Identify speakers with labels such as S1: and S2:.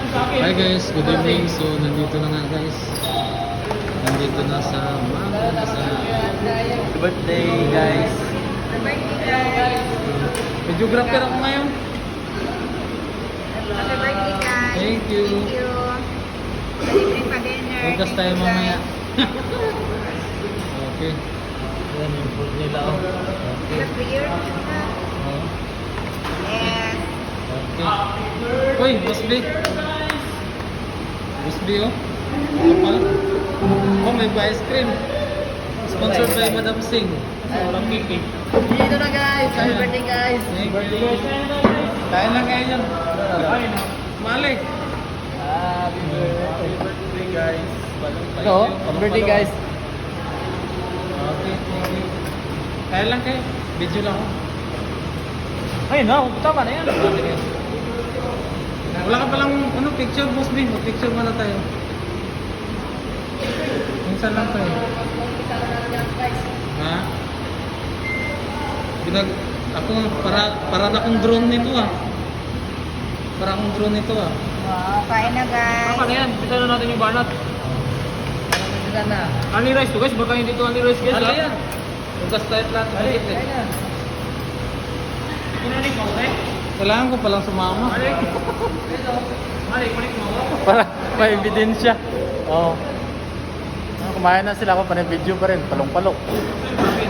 S1: Hi guys, good evening. So nandito na nga guys. Nandito na sa Mama Inasal.
S2: Birthday guys.
S1: Videographer ako ngayon.
S3: Happy birthday, guys.
S1: Thank you.
S3: Thank you. Libre pa dinner.
S1: Bukas tayo
S3: Thank you,
S1: mamaya.
S3: guys.
S1: Okay.
S2: Yan yung food nila. Oh.
S3: Happy year.
S1: Oh,
S3: Yes.
S1: okay. Uy, Busby. Busby oh. Kapal. Oh, may ice cream. Sponsored by Madam Singh. Orang kiki.
S2: Dito na guys. Happy birthday guys.
S1: Thank you. Kain lang kayo yan. Mali.
S2: Happy birthday guys.
S1: Ito,
S2: Happy birthday guys.
S1: Okay, thank you. Kaya lang kayo. Video lang ako.
S2: Ayun na, tama na yan.
S1: Wala ka palang picture, boss B. Picture muna tayo. Minsan lang tayo. Ha? Ako, para na akong drone nito ah. Para akong drone nito ah.
S3: Wow, kain na, guys.
S2: Tama na yan. Pita na natin yung banat. Pita na. Only rice to guys. Baka hindi to only rice guys.
S1: Ano yan? Ugas tayo lahat.
S2: Kinanik mo eh?
S1: Kailangan ko palang sumama.
S2: Malik. Malik, kunik mo.
S4: Para may ebidensya. Oo. Kumain na sila ako pa video pa rin, palong-palok.
S2: Bakit?